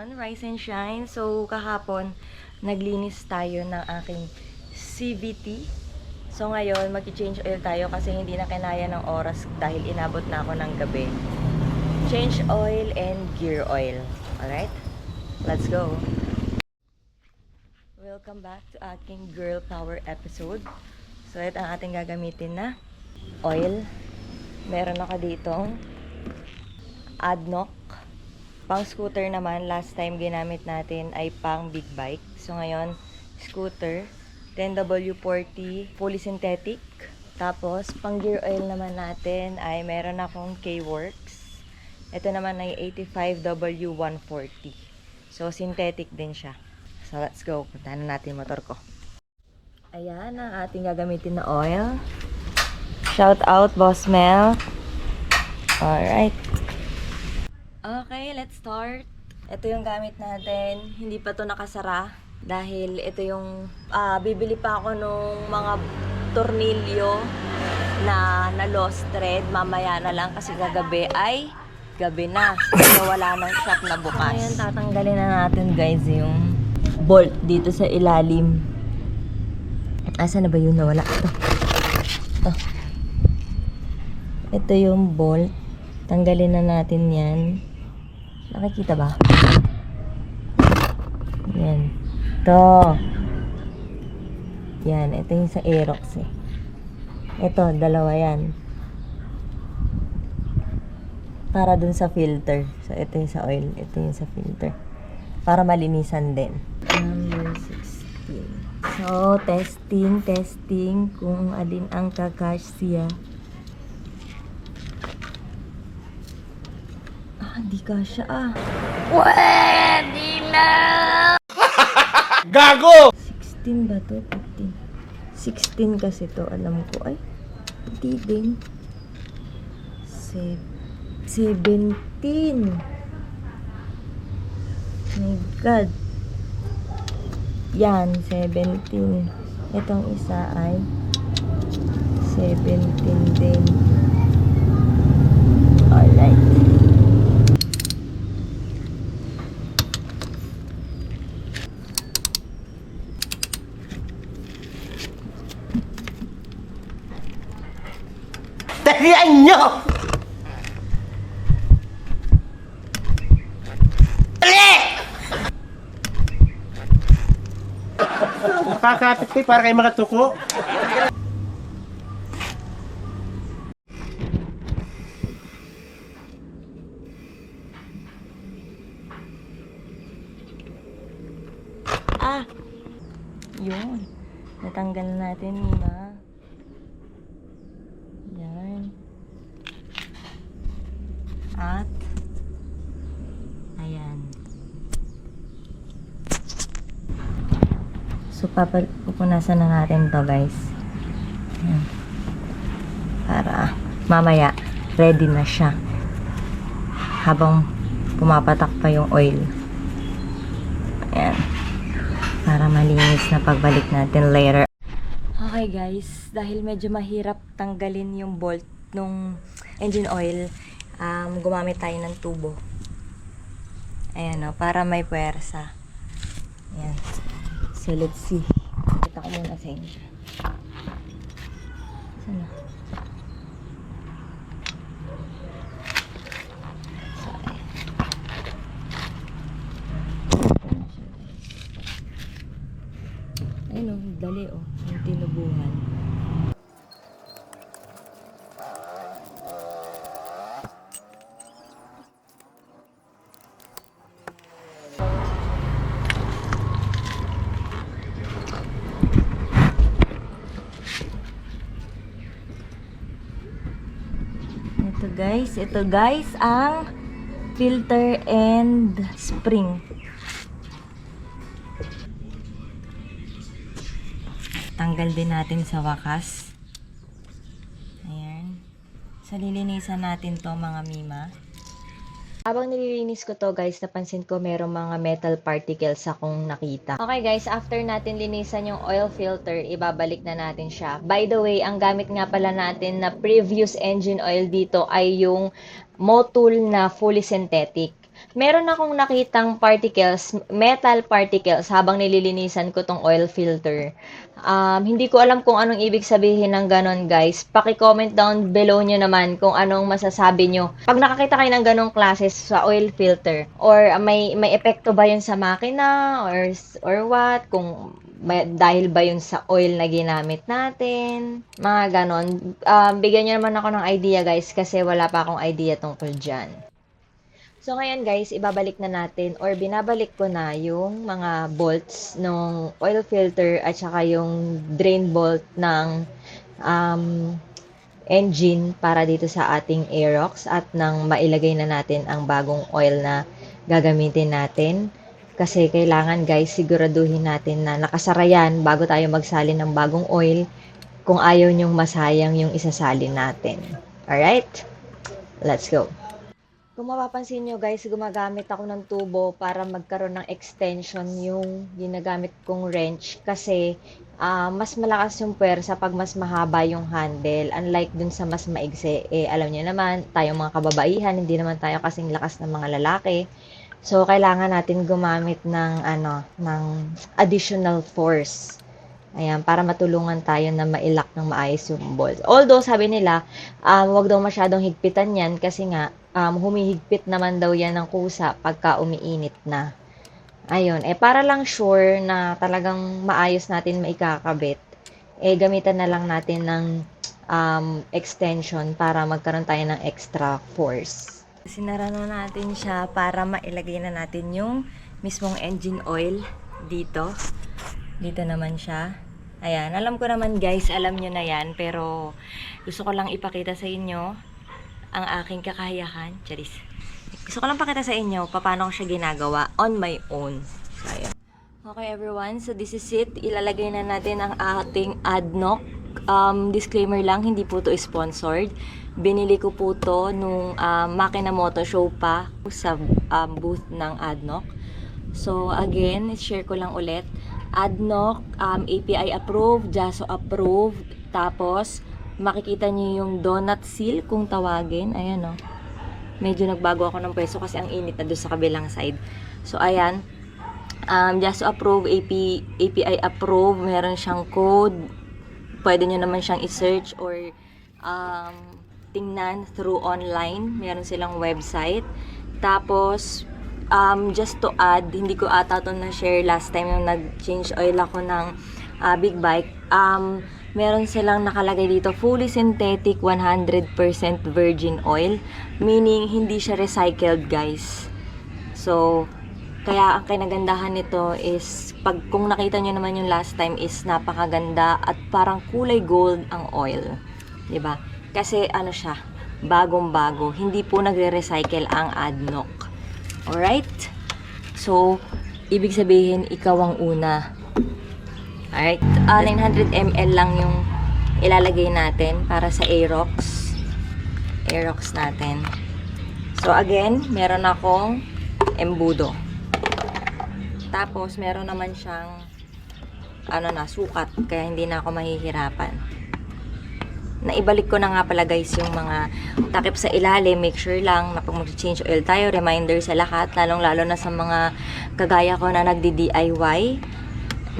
everyone, rise and shine. So, kahapon, naglinis tayo ng aking CVT. So, ngayon, mag-change oil tayo kasi hindi na kinaya ng oras dahil inabot na ako ng gabi. Change oil and gear oil. Alright? Let's go! Welcome back to aking Girl Power episode. So, ito ang ating gagamitin na oil. Meron ako ditong ADNOC. Pang scooter naman, last time ginamit natin ay pang big bike. So ngayon, scooter, 10W40 fully synthetic. Tapos, pang gear oil naman natin ay meron akong K-Works. Ito naman ay 85W140. So, synthetic din siya. So, let's go. Puntahan na natin motor ko. Ayan ang ating gagamitin na oil. Shout out, Boss Mel. Alright. Okay, let's start. Ito yung gamit natin. Hindi pa to nakasara. Dahil ito yung bibili pa ako nung mga tornilyo na lost thread. Mamaya na lang kasi kagabi ay gabi na. So wala nang shop na bukas. Ngayon tatanggalin na natin guys yung bolt dito sa ilalim. Asa na ba yun? Nawala. Ito. Ito yung bolt. Tanggalin na natin yan. Nakikita ba? Yan. Ito. Yan. Ito yung sa Aerox eh. Ito, dalawa yan. Para dun sa filter. So, ito yung sa oil. Ito yung sa filter. Para malinisan din. Number 16. So, testing kung alin ang kakasya. Hindi kasya Pwede na! Gago! 16 ba to? 15. 16 kasi to, alam ko. Ay, hindi din. 17. My God. Yan, 17. Itong isa ay 17 din. Alright. Talian nyo! Dali! Nakakapit kayo para kayo makatuko. Yun. Natanggal natin, Mima. Yan. At ayan. So, pupunasan na natin to guys. Ayan. Para mamaya, ready na siya. Habang pumapatak pa yung oil. Ayan. Para malinis na pagbalik natin later. Okay guys, dahil medyo mahirap tanggalin yung bolt nung engine oil, gumamit tayo ng tubo. Ayan o, para may puwersa. Ayan. So let's see. Kita ko muna sa inyo. Sana? Ayun o, dali o. Yung tinubuhan. Ito guys ang filter and spring. Tanggal din natin sa wakas. Ayan. So, lilinisan natin to mga Mima. Habang nililinis ko to guys, napansin ko merong mga metal particles akong nakita. Okay guys, after natin linisan yung oil filter, ibabalik na natin siya. By the way, ang gamit nga pala natin na previous engine oil dito ay yung Motul na fully synthetic. Meron akong nakitang particles, metal particles habang nililinisan ko tong oil filter. Hindi ko alam kung anong ibig sabihin ng ganon, guys. Paki-comment down below nyo naman kung anong masasabi nyo. Pag nakakita kayo ng ganong klase sa oil filter, or may epekto ba yun sa makina, or what, kung dahil ba yun sa oil na ginamit natin, mga ganon. Bigyan nyo naman ako ng idea, guys, kasi wala pa akong idea tungkol dyan. So, ngayon guys, ibabalik na natin or binabalik ko na yung mga bolts ng oil filter at saka yung drain bolt ng engine para dito sa ating Aerox at nang mailagay na natin ang bagong oil na gagamitin natin. Kasi kailangan guys, siguraduhin natin na nakasara yan bago tayo magsalin ng bagong oil kung ayaw nyong masayang yung isasalin natin. Alright? Let's go! Kung mapapansin nyo guys, gumagamit ako ng tubo para magkaroon ng extension yung ginagamit kong wrench kasi mas malakas yung puwersa pag mas mahaba yung handle. Unlike dun sa mas maigsi, alam niyo naman, tayong mga kababaihan, hindi naman tayo kasing lakas ng mga lalaki. So, kailangan natin gumamit ng additional force. Ayan, para matulungan tayo na mailak ng maayos yung bolt. Although, sabi nila, wag daw masyadong higpitan yan kasi nga, humihigpit naman daw yan ng kusa pagka umiinit na. Ayun, para lang sure na talagang maayos natin maikakabit, gamitan na lang natin ng extension para magkaroon tayo ng extra force. Sinara na natin siya para mailagay na natin yung mismong engine oil dito. Dito naman siya. Ayan, alam ko naman guys, alam nyo na yan, pero gusto ko lang ipakita sa inyo ang aking kakayahan. Charis. Gusto ko lang pakita sa inyo paano ko siya ginagawa on my own. So, ayan. Okay everyone, so this is it. Ilalagay na natin ang ating ADNOC. Disclaimer lang, hindi po to sponsored. Binili ko po to nung Makina Moto Show pa sa booth ng ADNOC. So again, share ko lang ulit. ADNOC, API approved, JASO approved, tapos makikita niyo yung donut seal kung tawagin. Ayan o. Medyo nagbago ako ng pwesto kasi ang init na doon sa kabilang side. So, ayan. JASO approved, API approved. Meron siyang code. Pwede nyo naman siyang i-search or tingnan through online. Meron silang website. Tapos, just to add, hindi ko ata ito na-share last time yung nag-change oil ako ng big bike. Meron silang nakalagay dito, fully synthetic 100% virgin oil. Meaning, hindi siya recycled, guys. So, kaya ang kinagandahan nito is, kung nakita nyo naman yung last time is napakaganda at parang kulay gold ang oil. 'Di ba? Kasi ano siya, bagong-bago. Hindi po nagre-recycle ang ADNOC. Alright? So, ibig sabihin, ikaw ang una. Alright? 900 ml lang yung ilalagay natin para sa Aerox. Aerox natin. So, again, meron akong embudo. Tapos, meron naman siyang sukat. Kaya hindi na ako mahihirapan. Naibalik ko na nga pala guys yung mga takip sa ilalim. Make sure lang na pag mag-change oil tayo, reminder sa lahat, lalong-lalo na sa mga kagaya ko na nagdi-DIY,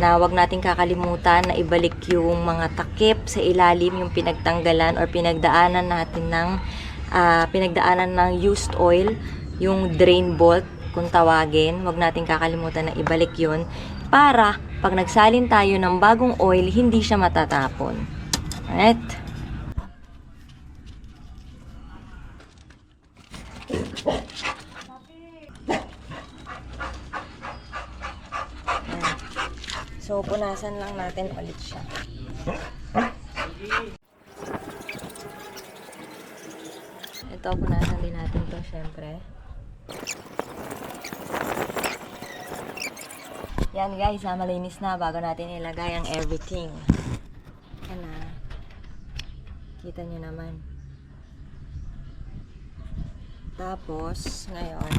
na wag nating kakalimutan na ibalik yung mga takip sa ilalim, yung pinagtanggalan or pinagdaanan ng used oil, yung drain bolt kung tawagin. Wag nating kakalimutan na ibalik yun para pag nagsalin tayo ng bagong oil, hindi siya matatapon. Alright? So, punasan lang natin ulit siya. Ito, punasan din natin to, syempre. Yan guys, malinis na bago natin ilagay ang everything. Yan na. Kita nyo naman. Tapos, ngayon,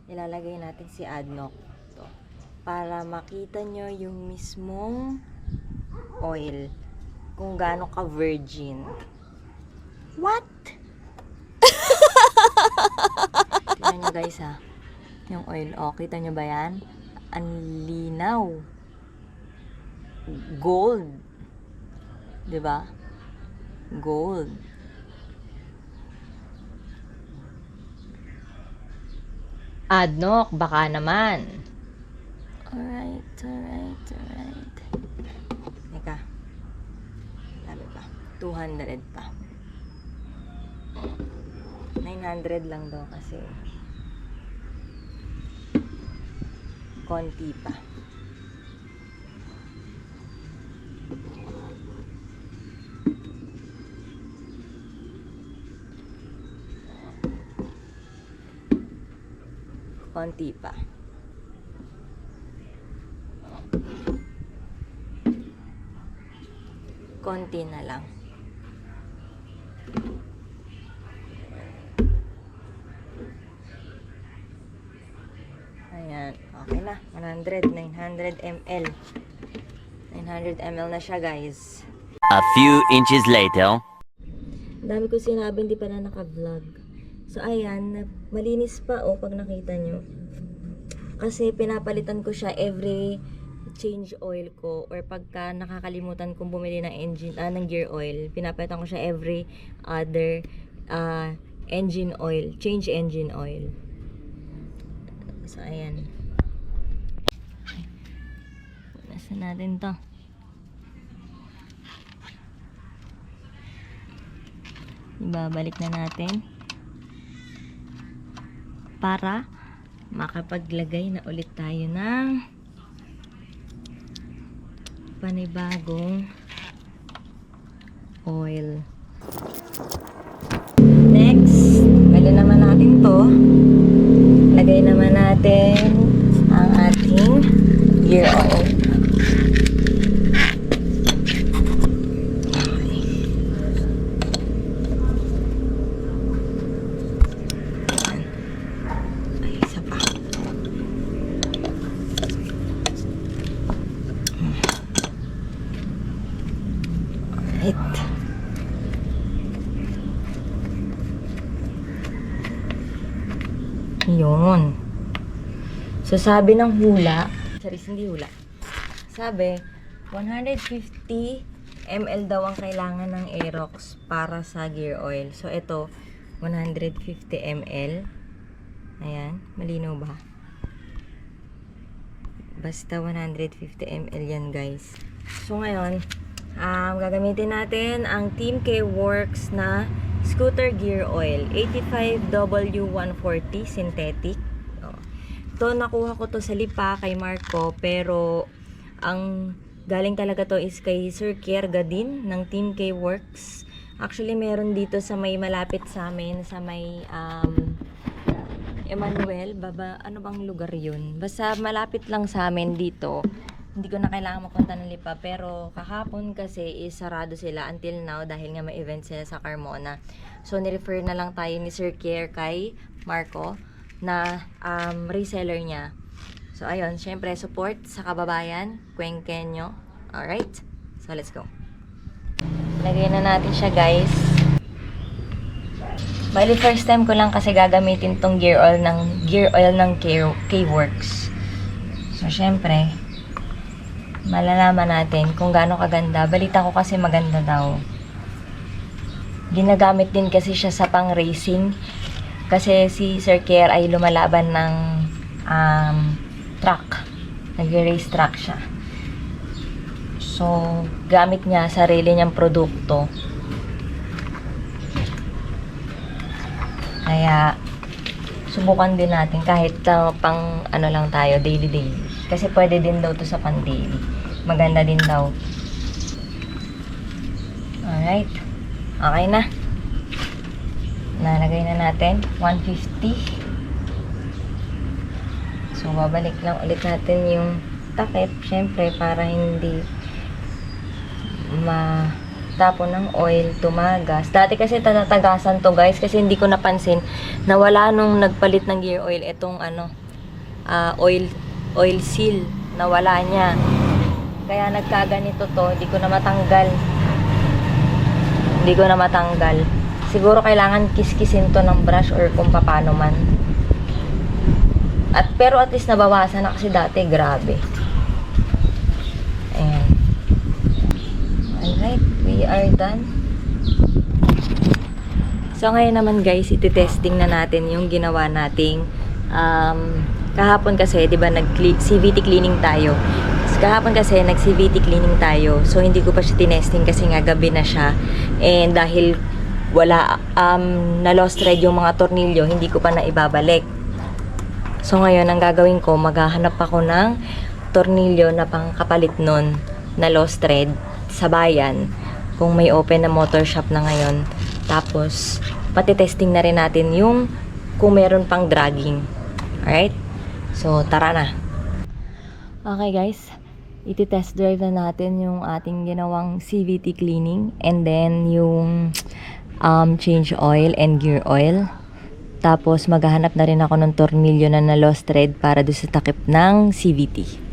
ilalagay natin si ADNOC. Para makita nyo yung mismong oil. Kung gaano ka virgin. What? Tignan nyo guys ha. Yung oil, oh, kita nyo ba yan? Ang linaw. Gold. 'Di ba? Gold. Adnok, baka naman. Alright. Teka. Sabi pa. 200 pa. 900 lang daw kasi. Konti pa. Konti pa. Konti na lang. Ayan. Okay na. 900 ml. 900 ml na siya, guys. A few inches later. Dami ko sinabi, hindi pa na naka-vlog. So, ayan. Malinis pa, oh, pag nakita nyo. Kasi pinapalitan ko siya every change oil ko or pagka nakakalimutan kong bumili ng ng gear oil, pinapalitan ko siya every other engine oil, change engine oil. So, ayan. Punasan natin to. Ibabalik na natin para makapaglagay na ulit tayo ng panibagong oil. Next, gali naman natin to. Lagay naman natin ang ating gear oil. Yun. So, sabi ng hula, hindi hula. Sabi, 150 ml daw ang kailangan ng Aerox para sa gear oil. So, ito, 150 ml. Ayan, malinaw ba? Basta 150 ml yan, guys. So, ngayon, gagamitin natin ang Team K Works na scooter gear oil 85W140 synthetic. Ito nakuha ko to sa Lipa kay Marco, pero ang galing talaga to is kay Sir Kier Gadin ng Team K Works. Actually meron dito sa may malapit sa amin, sa may Emmanuel, ano bang lugar yun? Basta malapit lang sa amin dito. Hindi ko na kailangan mapunta ng Lipa, pero kahapon kasi sarado sila until now dahil nga may event sila sa Carmona. So nirefer na lang tayo ni Sir Kier kay Marco na reseller niya. So ayun, syempre support sa kababayan, Cuenqueño. Alright, so let's go. Lagay na natin siya, guys. Bali first time ko lang kasi gagamitin tong gear oil ng K-Works. So syempre malalaman natin kung gaano kaganda. Balita ko kasi maganda daw. Ginagamit din kasi siya sa pang-racing. Kasi si Sir Kier ay lumalaban ng truck. Nag-race truck siya. So, gamit niya sarili niyang produkto. Kaya, subukan din natin kahit pang ano lang tayo, daily. Kasi pwede din daw to sa pang-daily. Maganda din daw. Alright. Okay na. Nalagay na natin. 150. So, babalik lang ulit natin yung takip. Siyempre, para hindi matapon ng oil, tumagas. Dati kasi tatagasan to, guys. Kasi hindi ko napansin na wala nung nagpalit ng gear oil. Itong oil seal. Nawala niya. Kaya nagkaganito to. Hindi ko na matanggal. Siguro kailangan kiskisin to ng brush or kung paano man. Pero at least nabawasan na kasi dati, grabe. Ayan. Alright, we are done. So ngayon naman guys, iti-testing na natin yung ginawa nating kahapon kasi, 'di ba, nag-CVT cleaning tayo. Kahapon kasi nag-CVT cleaning tayo. So hindi ko pa siya tinesting kasi nga gabi na siya. And dahil wala na lost thread yung mga tornilyo, hindi ko pa na ibabalik. So ngayon ang gagawin ko, maghahanap ako ng tornilyo na pangkapalit nun na lost thread sa bayan kung may open na motor shop na ngayon. Tapos pati-testing na rin natin yung kung meron pang dragging. Alright? So tara na. Okay guys, iti-test drive na natin yung ating ginawang CVT cleaning and then yung change oil and gear oil. Tapos maghahanap na rin ako ng tornilyo na lost thread para doon sa takip ng CVT.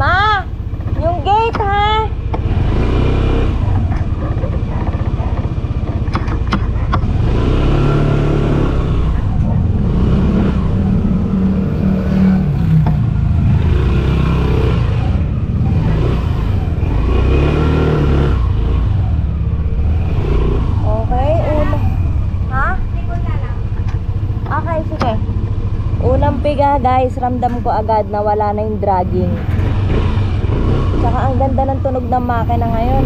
Ma! Yung gate ha! Okay, ha? Okay, sige. Unang piga guys, ramdam ko agad na wala na yung dragging. Tsaka ang ganda ng tunog ng makina ngayon.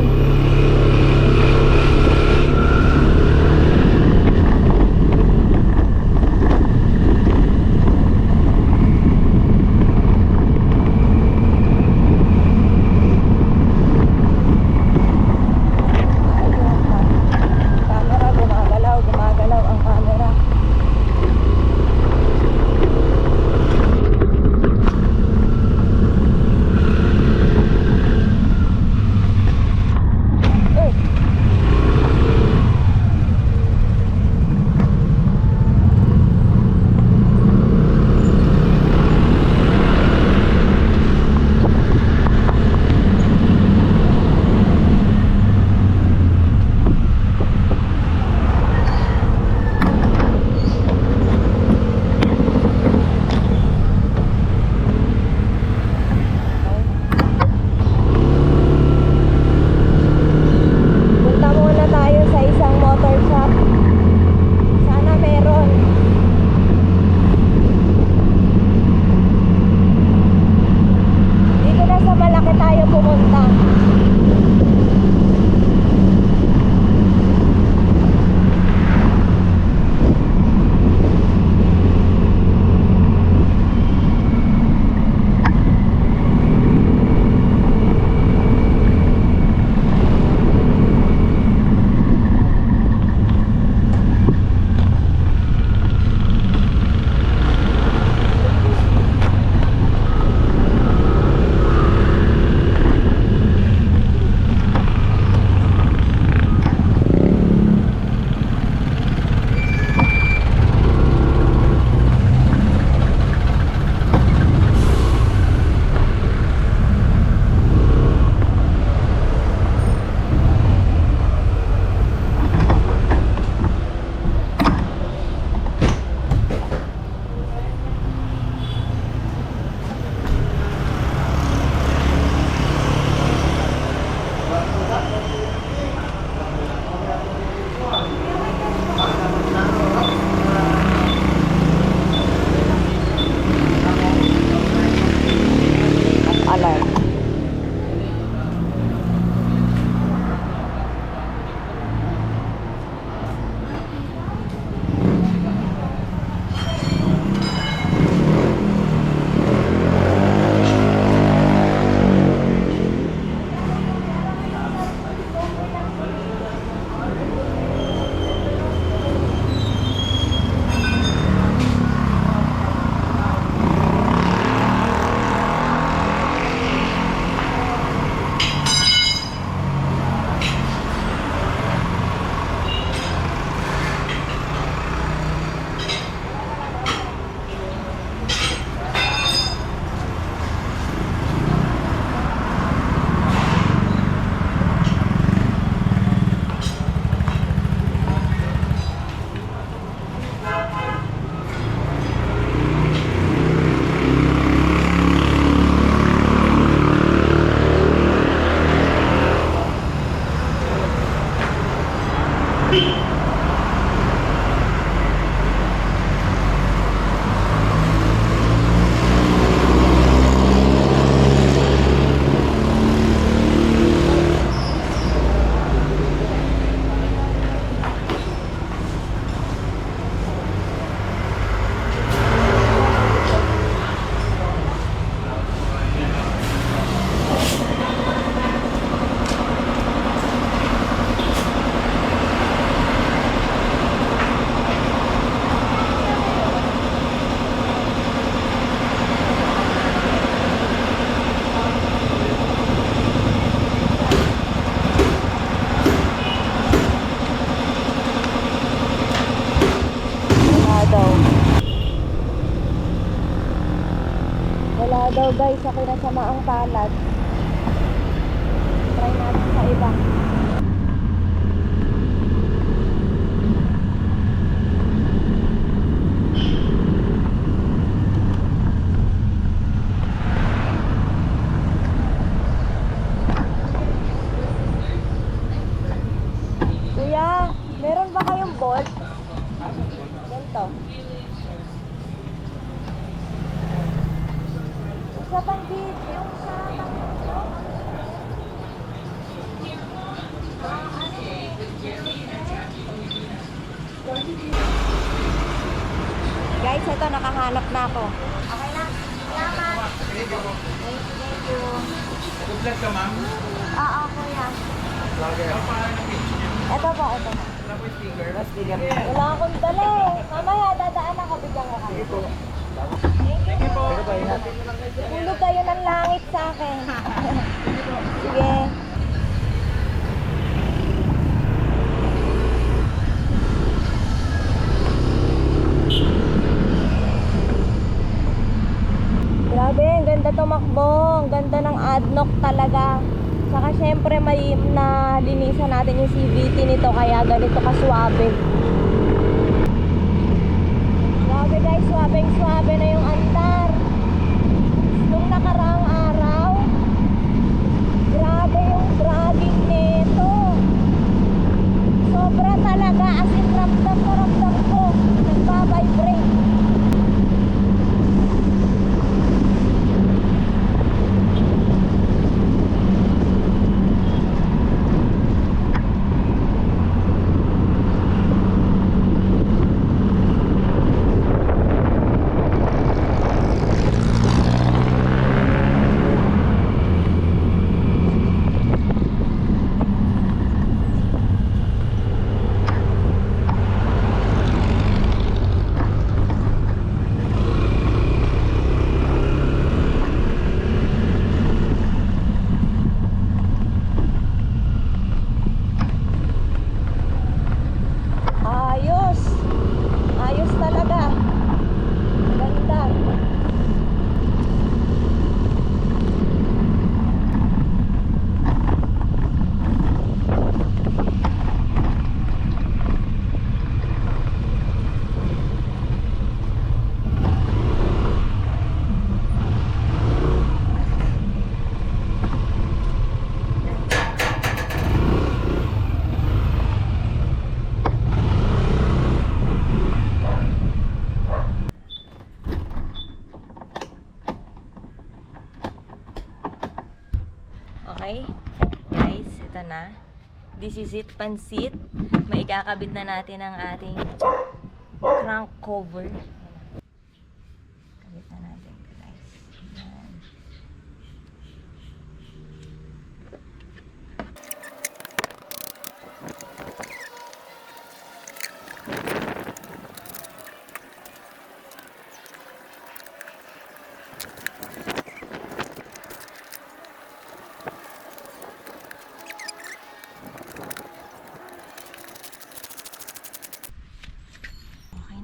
Camera, gumagalaw ang camera. Wala daw guys, sa kinasamaang palad. Try natin sa iba. Kuya, meron ba kayong bolt? Ganito. Sa panggit, yung sa guys, ito nakahanap na ako. Okay na. Salamat. Thank you. Good ka, ma'am. Oo, kuya. Ito po, ito. Wala po sticker. Wala akong dala eh. Mamaya, dadaan ako, bigyan ko kayo. Thank you po. Tulog kayo ng langit sa akin. Sige. Grabe, ang ganda tumakbo. Ang ganda ng ADNOC talaga. Saka syempre may nalinisan natin yung CVT nito kaya ganito kaswabe. Grabe guys, swabeng-swabe na yung andar. Nung nakaraang araw, grabe yung dragging nito. Sobra talaga, as in ramdam ko, nagbabibrate. Ayos talaga. Ganda. Okay, guys, ito na. This is it, pansit. May ikakabit na natin ang ating crank cover. Kabit na natin, guys. Yan.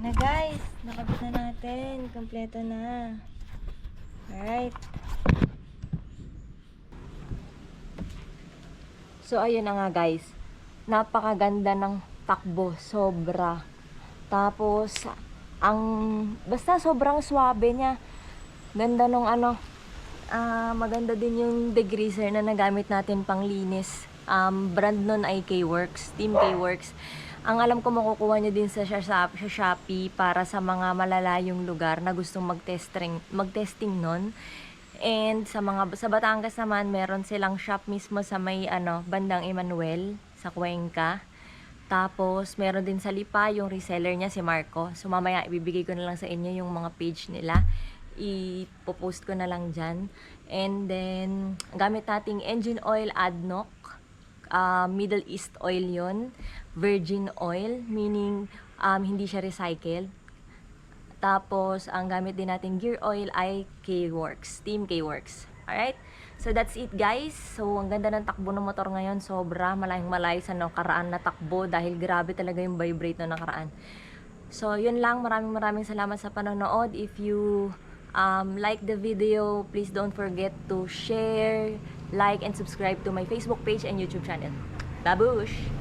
Na guys, nakabit na natin, kompleto na. Alright. So ayun na nga guys, napakaganda ng takbo, sobra. Tapos basta sobrang swabe niya. Ganda nung maganda din yung degreaser na nagamit natin pang linis. Brand nun ay K-Works, Team K-Works. Ang alam ko makukuha nyo din sa Shopee para sa mga malalayong lugar na gustong magtesting nun. And sa Batangas naman, meron silang shop mismo sa may bandang Emmanuel sa Cuenca. Tapos meron din sa Lipa yung reseller niya si Marco. So mamaya ibibigay ko na lang sa inyo yung mga page nila. Ipopost ko na lang dyan. And then gamit nating engine oil ADNOC. Middle East oil yon, virgin oil, meaning hindi siya recycled. Tapos ang gamit din nating gear oil ay K-Works, Team K-Works. Alright? So that's it guys. So ang ganda ng takbo ng motor ngayon, sobra malayong malayo sa nakaraan na takbo dahil grabe talaga yung vibrate na nakaraan. So yun lang, maraming salamat sa panonood. If you like the video, please don't forget to share, like, and subscribe to my Facebook page and YouTube channel. Babush!